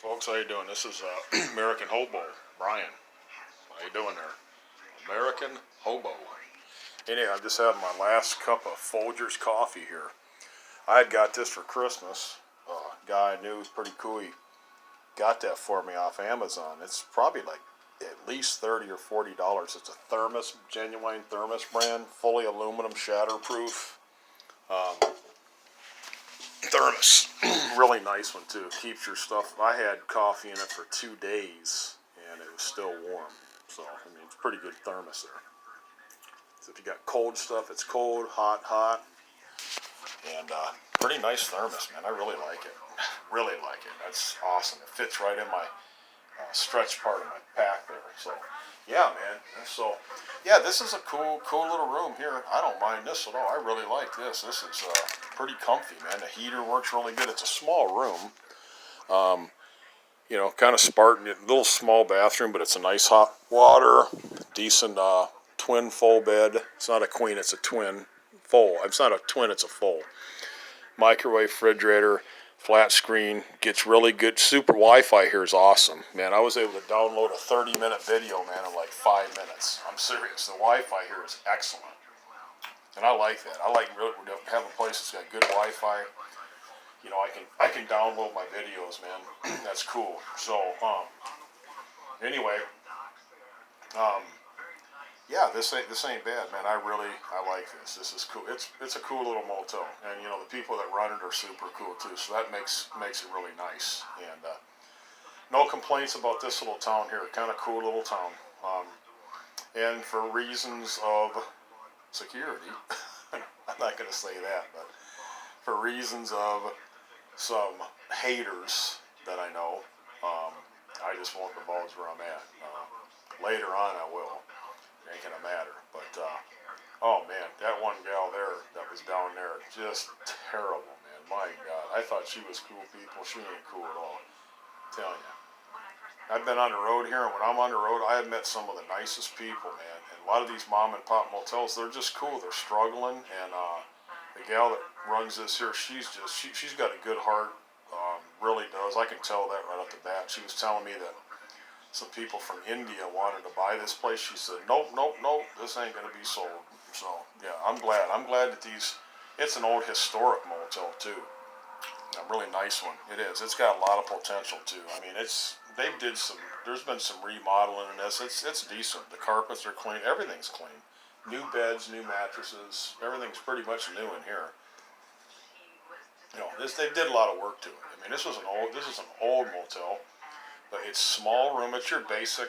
Folks, how you doing? This is American Hobo, Brian. How you doing there? American Hobo. Anyway, I'm just having my last cup of Folgers coffee here. I had got this for Christmas. Guy I knew was pretty cool. He got that for me off Amazon. It's probably like at least $30 or $40. It's a thermos, genuine thermos brand, fully aluminum, shatterproof. Thermos. Really nice one too. Keeps your stuff. I had coffee in it for 2 days and it was still warm. So, I mean, it's pretty good thermos there. So if you got cold stuff, it's cold, hot, hot. And pretty nice thermos, man. I really like it. Really like it. That's awesome. It fits right in my stretch part of my pack there. So, yeah, man. So, yeah, this is a cool little room here. I don't mind this at all. I really like this. This is pretty comfy, man. The heater works really good. It's a small room. You know, kind of Spartan, little small bathroom, but it's a nice hot water, decent twin full bed. It's not a queen, it's a twin full. It's not a twin, it's a full. Microwave, refrigerator, flat screen, gets really good. Super Wi-Fi here is awesome. Man, I was able to download a 30-minute video, man, in like 5 minutes. I'm serious. The Wi-Fi here is excellent. And I like that. I like really have a place that's got good Wi-Fi. You know, I can download my videos, man. That's cool. So, anyway, yeah, this ain't bad, man. I like this. This is cool. It's a cool little motel, and you know the people that run it are super cool too. So that makes it really nice. And no complaints about this little town here. Kind of cool little town. And for reasons of security, I'm not going to say that, but for reasons of some haters that I know, I just won't divulge where I'm at. Later on I will. Ain't gonna matter. But, oh man, that one gal there that was down there, just terrible, man. My God. I thought she was cool people. She ain't cool at all. I'm telling you. I've been on the road here, and when I'm on the road, I have met some of the nicest people, man. And a lot of these mom and pop motels, they're just cool. They're struggling, and the gal that runs this here, she's got a good heart. Really does. I can tell that right off the bat. She was telling me that some people from India wanted to buy this place. She said, nope, this ain't going to be sold. So, yeah, I'm glad. I'm glad that it's an old historic motel, too. A really nice one. It is. It's got a lot of potential, too. I mean, there's been some remodeling in this. It's decent. The carpets are clean. Everything's clean. New beds, new mattresses. Everything's pretty much new in here. You know, they did a lot of work to it. I mean, this is an old motel. But it's small room. It's your basic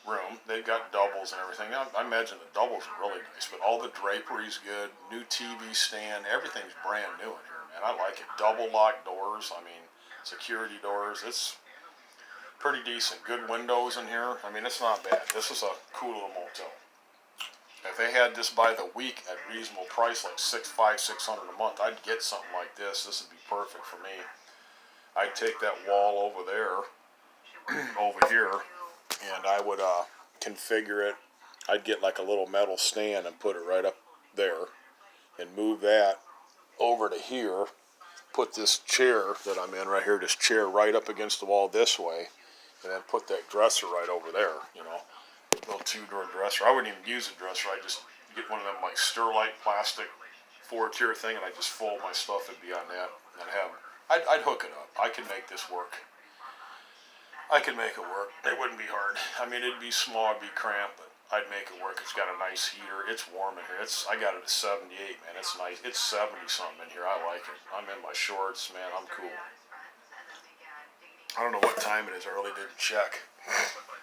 room. They've got doubles and everything. I imagine the doubles are really nice, but all the drapery's good. New TV stand. Everything's brand new in here, man. I like it. Double locked doors. I mean, security doors. It's pretty decent. Good windows in here. I mean, it's not bad. This is a cool little motel. If they had this by the week at reasonable price, like $600 a month, I'd get something like this. This would be perfect for me. I'd take that wall over there. Over here, and I would configure it. I'd get like a little metal stand and put it right up there and move that over to here, put this chair that I'm in right here, this chair right up against the wall this way, and then put that dresser right over there, you know, little 2-door dresser. I wouldn't even use a dresser. I'd just get one of them like Sterlite plastic 4-tier thing, and I'd just fold my stuff. It'd be on that, and I'd hook it up. I could make this work. I could make it work. It wouldn't be hard. I mean, it'd be small, it'd be cramped, but I'd make it work. It's got a nice heater. It's warm in here. I got it at 78, man. It's nice. It's 70-something in here. I like it. I'm in my shorts, man. I'm cool. I don't know what time it is. I really didn't check.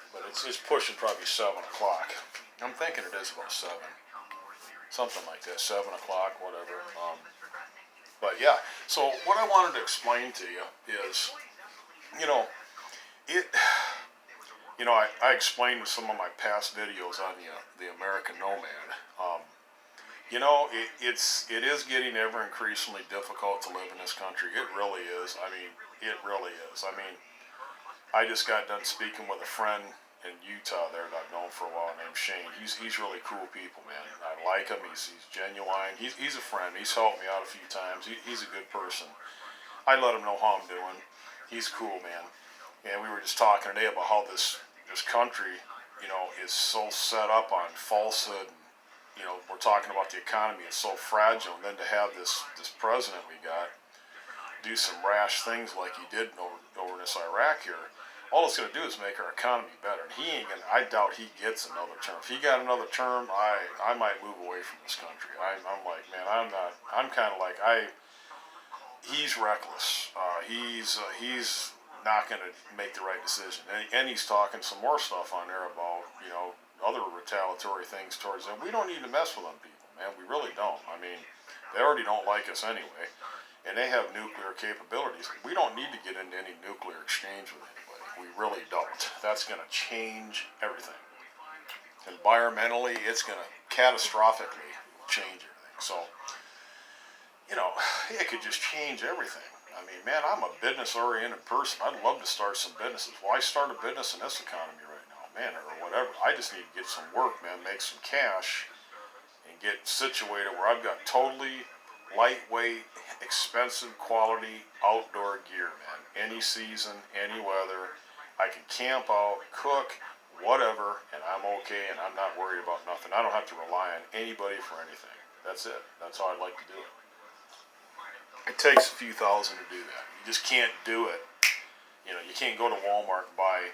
But it's pushing probably 7 o'clock. I'm thinking it is about 7. Something like that. 7 o'clock, whatever. But, yeah. So, what I wanted to explain to you is, you know, I explained in some of my past videos on the American Nomad. You know, it is getting ever increasingly difficult to live in this country. It really is. I mean, it really is. I mean, I just got done speaking with a friend in Utah there that I've known for a while named Shane. He's really cool people, man. I like him. He's genuine. He's a friend. He's helped me out a few times. He's a good person. I let him know how I'm doing. He's cool, man. just talking today about how this country, is so set up on falsehood. And, we're talking about the economy is so fragile, and then to have this president we got do some rash things like he did over in this Iraq here, all it's going to do is make our economy better. And he ain't gonna, I doubt he gets another term. If he got another term, I might move away from this country. I'm like, man, I'm kind of like, he's reckless. He's not going to make the right decision. And he's talking some more stuff on there about, other retaliatory things towards them. We don't need to mess with them people, man. We really don't. I mean, they already don't like us anyway. And they have nuclear capabilities. We don't need to get into any nuclear exchange with anybody. We really don't. That's going to change everything. Environmentally, it's going to catastrophically change everything. So, it could just change everything. I mean, man, I'm a business-oriented person. I'd love to start some businesses. Why start a business in this economy right now, man, or whatever? I just need to get some work, man, make some cash, and get situated where I've got totally lightweight, expensive quality outdoor gear, man. Any season, any weather. I can camp out, cook, whatever, and I'm okay, and I'm not worried about nothing. I don't have to rely on anybody for anything. That's it. That's how I'd like to do it. It takes a few thousand to do that. You just can't do it. You can't go to Walmart and buy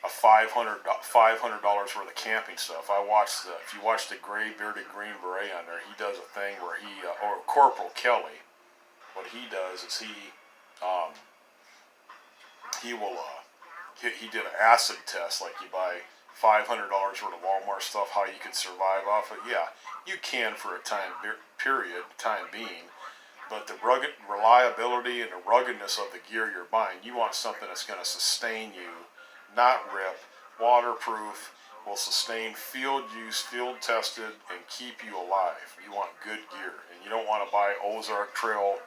a $500 worth of camping stuff. If you watch the gray bearded Green Beret on there, he does a thing where or Corporal Kelly, what he does is he did an acid test, like you buy $500 worth of Walmart stuff, how you can survive off it. Yeah, you can for a time being, but the reliability and the ruggedness of the gear you're buying, you want something that's going to sustain you, not rip, waterproof, will sustain field use, field tested, and keep you alive. You want good gear, and you don't want to buy Ozark Trail.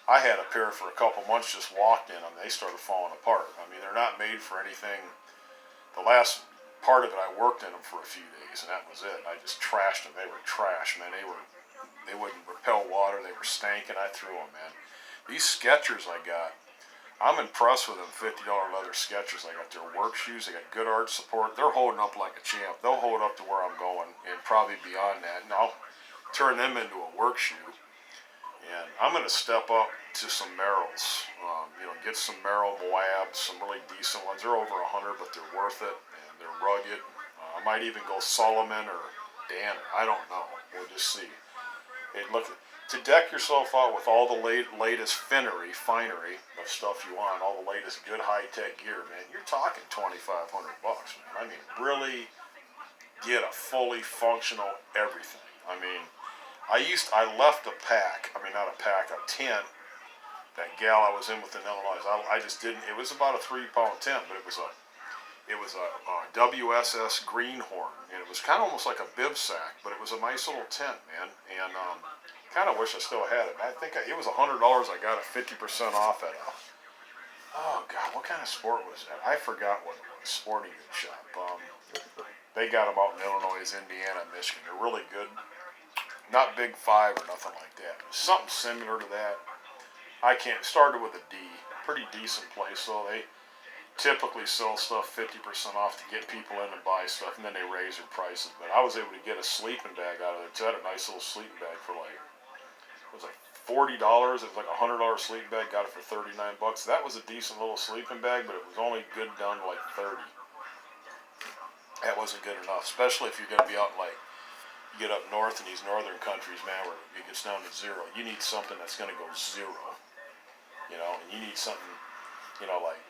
I had a pair for a couple months, just walked in them, they started falling apart. I mean, they're not made for anything. The last part of it, I worked in them for a few days, and that was it. I just trashed them. They were trash, man. They wouldn't repel water. They were stanking. I threw them, man. These Skechers I got, I'm impressed with them $50 leather Skechers. I got their work shoes. They got good arch support. They're holding up like a champ. They'll hold up to where I'm going and probably beyond that. And I'll turn them into a work shoe. And I'm going to step up to some Merrells. Get some Merrell Moabs, some really decent ones. They're over 100, but they're worth it. And they're rugged. I might even go Solomon or Danner. I don't know. We'll just see. To deck yourself out with all the latest finery of stuff you want, all the latest good high-tech gear, man, you're talking $2,500, man. I mean, really get a fully functional everything. I mean, I left a tent, that gal I was in with in Illinois, I just didn't, it was about a 3-pound tent, but it was a WSS Greenhorn, and it was kind of almost like a bib sack, but it was a nice little tent, man, and kind of wish I still had it. I think it was $100. I got it 50% off at oh God, what kind of sport was that? I forgot what it was. Sporting goods shop. They got them out in Illinois, Indiana, Michigan. They're really good. Not Big Five or nothing like that. It was something similar to that. Started with a D. Pretty decent place, though. They typically sell stuff 50% off to get people in and buy stuff, and then they raise their prices. But I was able to get a sleeping bag out of there. It had a nice little sleeping bag for it was like $40. It was like a $100 sleeping bag. Got it for $39. That was a decent little sleeping bag, but it was only good down to like 30. That wasn't good enough, especially if you're going to be out you get up north in these northern countries, man, where it gets down to zero. You need something that's going to go zero, and you need something, like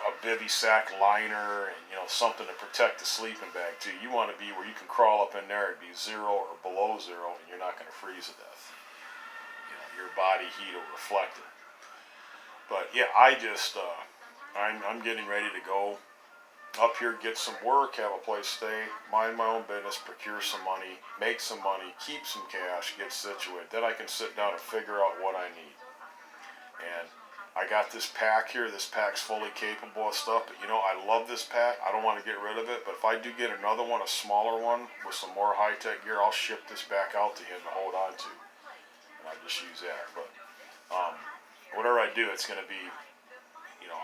a bivy sack liner and, something to protect the sleeping bag too. You want to be where you can crawl up in there and be 0 or below 0, and you're not going to freeze to death. Your body heat will reflect it. But yeah, I'm getting ready to go up here, get some work, have a place to stay, mind my own business, procure some money, make some money, keep some cash, get situated. Then I can sit down and figure out what I need. And I got this pack here. This pack's fully capable of stuff, but I love this pack. I don't want to get rid of it, but if I do get another one, a smaller one with some more high-tech gear, I'll ship this back out to him to hold on to. And I'll just use that. But whatever I do, it's going to be,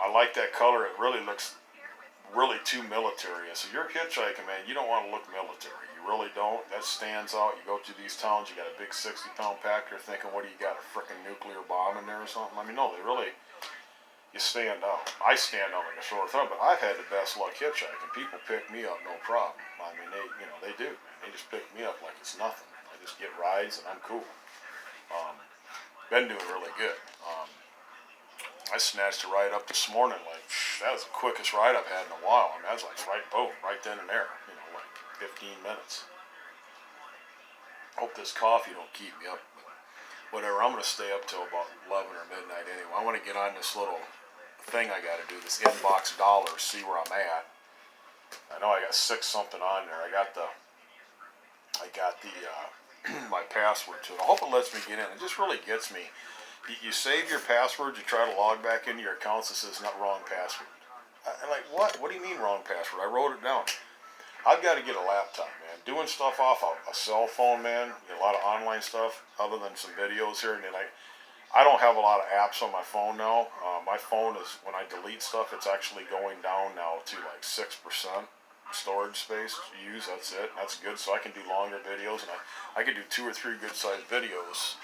I like that color. It really looks really too military. And so you're hitchhiking, man, you don't want to look military. You really don't. That stands out. You go through these towns, you got a big 60-pound pack. You're thinking, what do you got, a freaking nuclear bomb in there or something? I mean, no, they really, you stand out. I stand out like a sore thumb, but I've had the best luck hitchhiking. People pick me up, no problem. I mean, they do, man. They just pick me up like it's nothing. I just get rides and I'm cool. Been doing really good. I snatched a ride up this morning, like, that was the quickest ride I've had in a while. I mean, that was like right, boom, right then and there, like 15 minutes. Hope this coffee don't keep me up, but whatever, I'm going to stay up till about 11 or midnight anyway. I want to get on this little thing I got to do, this inbox dollars, see where I'm at. I know I got 6 something on there. I got the my password to it. I hope it lets me get in. It just really gets me. You save your password, you try to log back into your accounts, it says not wrong password. I'm like, what? What do you mean wrong password? I wrote it down. I've got to get a laptop, man. Doing stuff off a cell phone, man. A lot of online stuff, other than some videos here. And then I don't have a lot of apps on my phone now. My phone is, when I delete stuff, it's actually going down now to like 6% storage space used. That's it. That's good. So I can do longer videos, and I can do 2 or 3 good sized videos.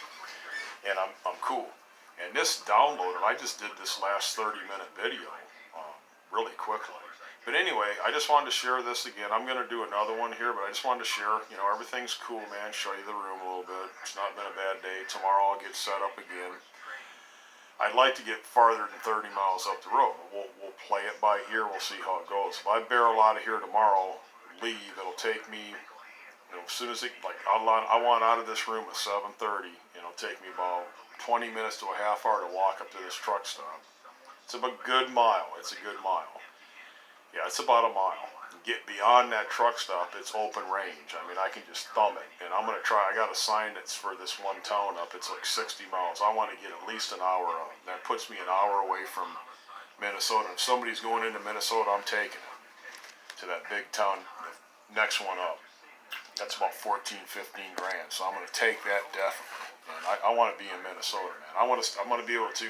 And I'm cool. And this downloader, I just did this last 30-minute video really quickly. But anyway, I just wanted to share this again. I'm going to do another one here, but I just wanted to share, everything's cool, man. Show you the room a little bit. It's not been a bad day. Tomorrow I'll get set up again. I'd like to get farther than 30 miles up the road. We'll play it by ear. We'll see how it goes. If I barrel out of here tomorrow, leave, it'll take me, as soon as I want out of this room at 7:30. It'll take me about 20 minutes to a half hour to walk up to this truck stop. It's about a good mile. It's a good mile. Yeah, it's about a mile. Get beyond that truck stop, it's open range. I mean, I can just thumb it. And I'm going to try. I got a sign that's for this one town up. It's like 60 miles. I want to get at least an hour up. That puts me an hour away from Minnesota. If somebody's going into Minnesota, I'm taking it to that big town, the next one up. That's about 14, 15 grand. So I'm going to take that definitely. And I want to be in Minnesota, man. I'm going to be able to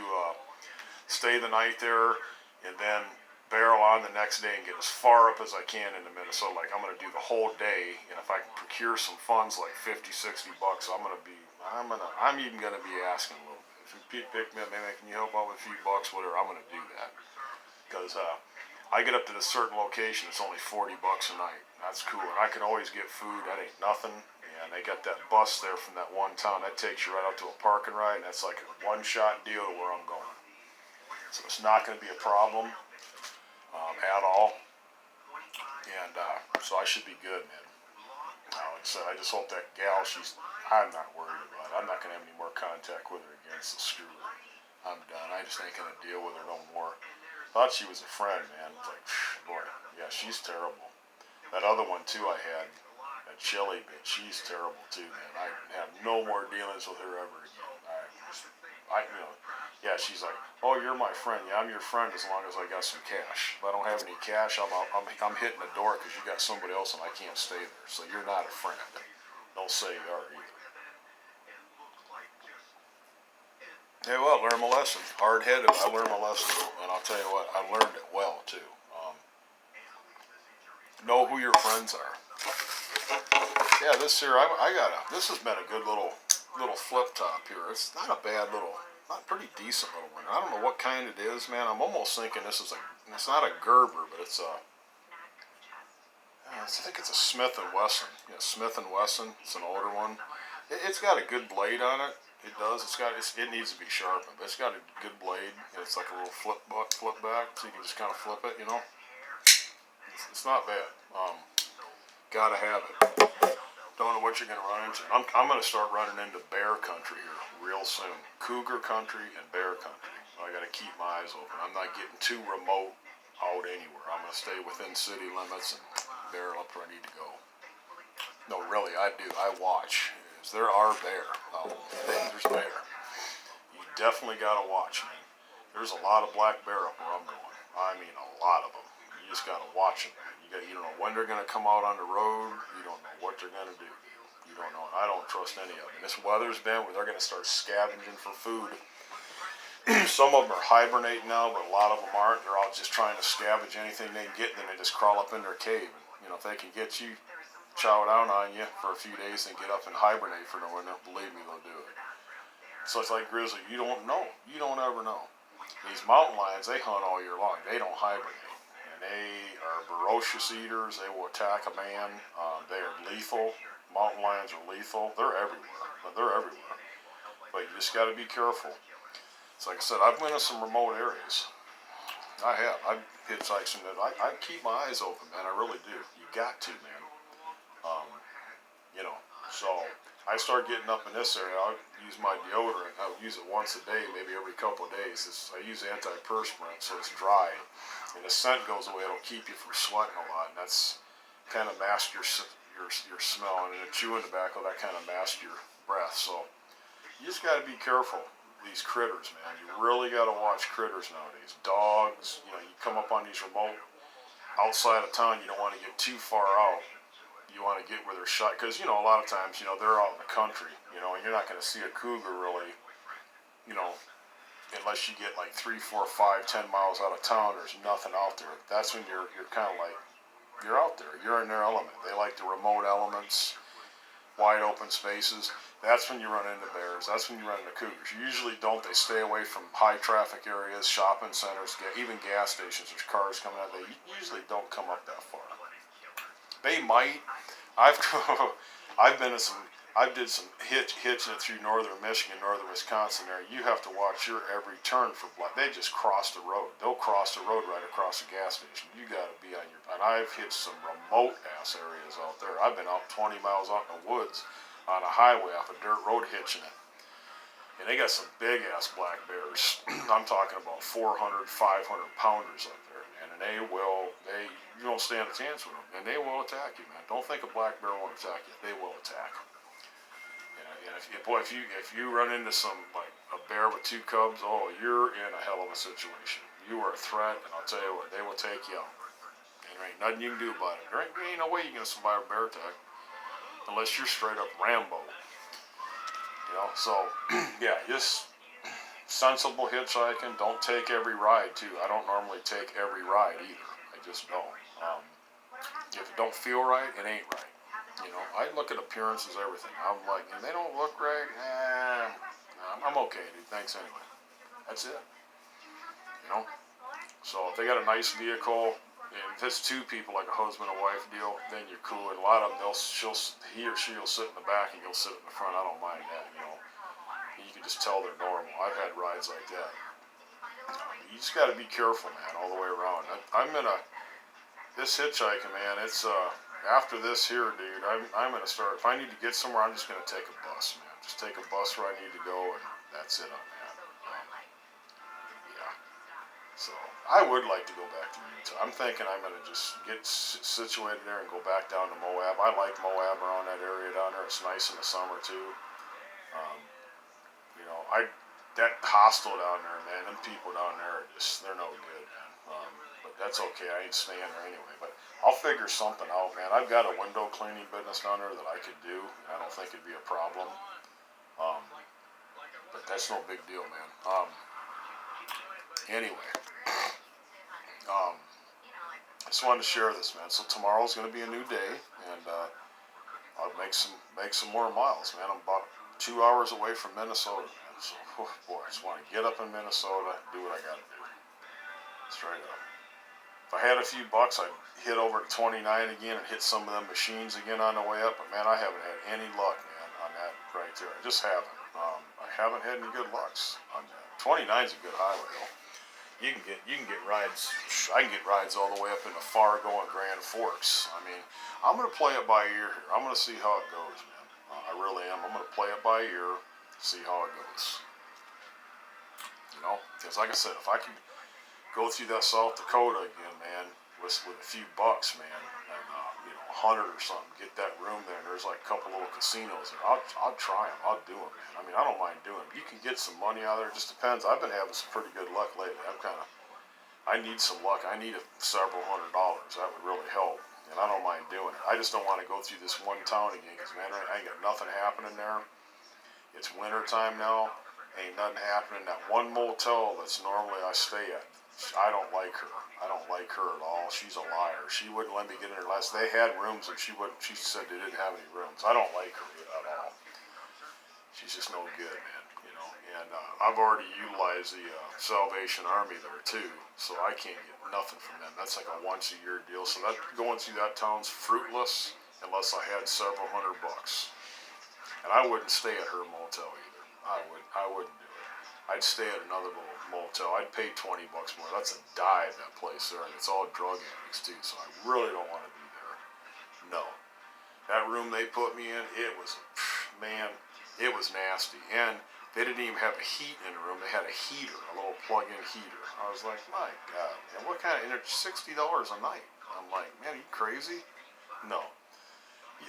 stay the night there and then barrel on the next day and get as far up as I can into Minnesota. Like, I'm going to do the whole day, and if I can procure some funds like 50, 60 bucks, I'm even going to be asking a little bit. If you pick me up, maybe can you help out with a few bucks, whatever, I'm going to do that. Because I get up to this certain location, it's only 40 bucks a night. That's cool, and I can always get food. That ain't nothing. And they got that bus there from that one town that takes you right up to a parking ride, and that's like a one-shot deal to where I'm going. So it's not going to be a problem at all. And so I should be good, man. Like I said, I just hope that gal, I'm not worried about it. I'm not going to have any more contact with her again, so screw her. I'm done. I just ain't going to deal with her no more. Thought she was a friend, man. It's like, boy, yeah, she's terrible. That other one, too, I had, that Chili bitch, she's terrible, too, man. I have no more dealings with her ever again. Yeah, she's like, oh, you're my friend. Yeah, I'm your friend as long as I got some cash. If I don't have any cash, I'm hitting the door because you got somebody else and I can't stay there. So you're not a friend. Don't say you are either. Hey, well, learn my lesson. Hard-headed, I learned my lesson. And I'll tell you what, I learned it well, too. Know who your friends are. Yeah, this here, this has been a good little flip top here. It's not a bad little, not pretty decent little one. I don't know what kind it is, man. I'm almost thinking this is it's not a Gerber, but it's I think it's a Smith & Wesson. Yeah, Smith & Wesson. It's an older one. It's got a good blade on it. It does. It needs to be sharpened, but it's got a good blade. It's like a little flip back, so you can just kind of flip it, It's not bad. Gotta have it. Don't know what you're going to run into. I'm going to start running into bear country here real soon. Cougar country and bear country. I got to keep my eyes open. I'm not getting too remote out anywhere. I'm going to stay within city limits and barrel up where I need to go. No, really, I do. I watch. There are bear. There's bear. You definitely got to watch, man. There's a lot of black bear up where I'm going. I mean, a lot of them. You just got to watch them. You don't know when they're going to come out on the road. You don't know what they're going to do. You don't know. I don't trust any of them. This weather's been where they're going to start scavenging for food. Some of them are hibernating now, but a lot of them aren't. They're all just trying to scavenge anything they can get, and then they just crawl up in their cave. And, you know, if they can get you, chow down on you for a few days and get up and hibernate for the winter, believe me, they'll do it. So it's like grizzly. You don't know. You don't ever know. These mountain lions, they hunt all year long. They don't hibernate. And they are ferocious eaters. They will attack a man. They are lethal. Mountain lions are lethal. They're everywhere. They're everywhere. But you just got to be careful. It's like I said, I've been in some remote areas. I have. I've hitchhiked some that I keep my eyes open, man. I really do. You got to, man. You know, so I start getting up in this area. I'll use my deodorant. I'll use it once a day, maybe every couple of days. I use antiperspirant, so it's dry, and the scent goes away. It'll keep you from sweating a lot, and that's kind of mask your smell. And then chewing tobacco, that kind of masks your breath. So you just got to be careful. These critters, man. You really got to watch critters nowadays. Dogs, you know, you come up on these remote outside of town, you don't want to get too far out. You want to get where they're shot, because, you know, a lot of times, you know, they're out in the country, you know, and you're not going to see a cougar really, you know, unless you get like 3, 4, 5, 10 miles out of town. There's nothing out there. That's when you're kind of like, you're out there. You're in their element. They like the remote elements, wide open spaces. That's when you run into bears. That's when you run into cougars. Usually don't. They stay away from high traffic areas, shopping centers, even gas stations. There's cars coming out. They usually don't come up that far. They might. I've been to some. I did some hitching it through northern Michigan, northern Wisconsin. There, you have to watch your every turn for blood. They just cross the road. They'll cross the road right across the gas station. You got to be on your. And I've hit some remote ass areas out there. I've been out 20 miles out in the woods on a highway off a dirt road hitching it. And they got some big ass black bears. I'm talking about 400, 500 pounders up there, man. And you don't stand a chance with them. And they will attack you, man. Don't think a black bear won't attack you. They will attack. And if you run into some, like a bear with 2 cubs, oh, you're in a hell of a situation. You are a threat, and I'll tell you what, they will take you out. And there ain't nothing you can do about it. There ain't no way you're going to survive a bear attack unless you're straight up Rambo. You know, so, yeah, just sensible hitchhiking. Don't take every ride, too. I don't normally take every ride either. I just don't. If it don't feel right, it ain't right. You know, I look at appearances, everything. I'm like, and they don't look right, I'm okay, dude. Thanks anyway. That's it. You know? So if they got a nice vehicle, and if it's 2 people, like a husband and wife deal, then you're cool. And a lot of them, he or she will sit in the back and you'll sit in the front. I don't mind that, you know. You can just tell they're normal. I've had rides like that. You just got to be careful, man, all the way around. This hitchhiking, man, it's, after this here, dude, I'm going to start, if I need to get somewhere, I'm just going to take a bus, man. Just take a bus where I need to go, and that's it on that. Yeah. So, I would like to go back to Utah. I'm thinking I'm going to just get situated there and go back down to Moab. I like Moab around that area down there. It's nice in the summer, too. You know, that hostel down there, man, them people down there, they're no good, man. But that's okay. I ain't staying there anyway. But I'll figure something out, man. I've got a window cleaning business down there that I could do. I don't think it'd be a problem. But that's no big deal, man. Anyway, I just wanted to share this, man. So tomorrow's going to be a new day, and I'll make some more miles, man. I'm about 2 hours away from Minnesota, man. So, boy, I just want to get up in Minnesota, do what I got to do. Straight up. If I had a few bucks, I'd hit over to 29 again and hit some of them machines again on the way up. But, man, I haven't had any luck, man, on that right there. I just haven't. I haven't had any good lucks on that. 29's a good highway, though. You can get rides. I can get rides all the way up into Fargo and Grand Forks. I mean, I'm going to play it by ear here. I'm going to see how it goes, man. I really am. I'm going to play it by ear, see how it goes. You know, because like I said, if I can go through that South Dakota again, man, with a few bucks, man, and you know, 100 or something, get that room there. And there's like a couple little casinos there. I'll try them. I'll do them, man. I mean, I don't mind doing them. You can get some money out of there. It just depends. I've been having some pretty good luck lately. I need some luck. I need several $100. That would really help. And I don't mind doing it. I just don't want to go through this one town again because, man, I ain't got nothing happening there. It's winter time now. Ain't nothing happening. That one motel that's normally I stay at, I don't like her. I don't like her at all. She's a liar. She wouldn't let me get in her last. They had rooms and she wouldn't. She said they didn't have any rooms. I don't like her at all. She's just no good, man. You know. And I've already utilized the Salvation Army there too, so I can't get nothing from them. That's like a once a year deal. So that going through that town's fruitless unless I had several $100. And I wouldn't stay at her motel either. I wouldn't do it. I'd stay at another little motel. I'd pay $20 more. That's a dive, that place there, and it's all drug addicts too. So I really don't want to be there. No, that room they put me in, it was, man, it was nasty. And they didn't even have a heat in the room. They had a heater, a little plug-in heater. I was like, my God, man, what kind of $60 a night? I'm like, man, are you crazy? No.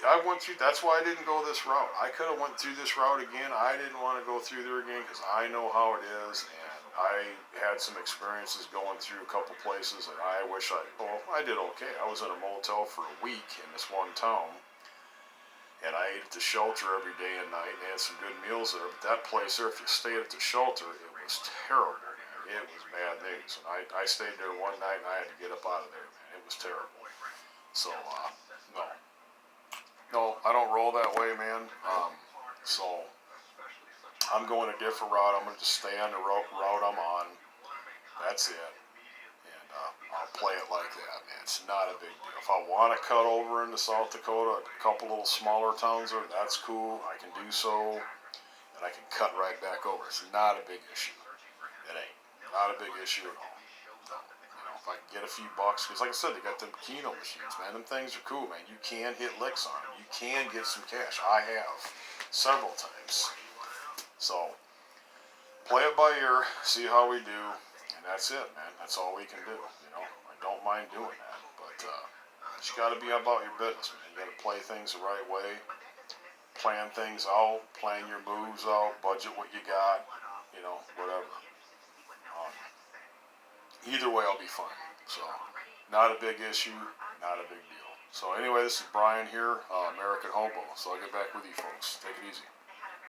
I went through. That's why I didn't go this route. I could have went through this route again. I didn't want to go through there again because I know how it is, and I had some experiences going through a couple places, and I wish I did okay. I was in a motel for a week in this one town, and I ate at the shelter every day and night, and had some good meals there. But that place there, if you stayed at the shelter, it was terrible, man. It was bad news. And I stayed there one night, and I had to get up out of there, man. It was terrible. So, no. No, I don't roll that way, man. So I'm going a different route. I'm going to just stay on the route I'm on. That's it. And I'll play it like that, man. It's not a big deal. If I want to cut over into South Dakota, a couple little smaller towns there, that's cool. I can do so. And I can cut right back over. It's not a big issue. It ain't. Not a big issue at all. If I can get a few bucks, because like I said, they got them Keno machines, man. Them things are cool, man. You can hit licks on them. You can get some cash. I have several times. So play it by ear, see how we do, and that's it, man. That's all we can do. You know, I don't mind doing that, but you got to be about your business, man. You got to play things the right way, plan things out, plan your moves out, budget what you got, you know, whatever. Either way, I'll be fine. So, not a big issue, not a big deal. So anyway, this is Brian here, American Hobo. So I'll get back with you folks. Take it easy.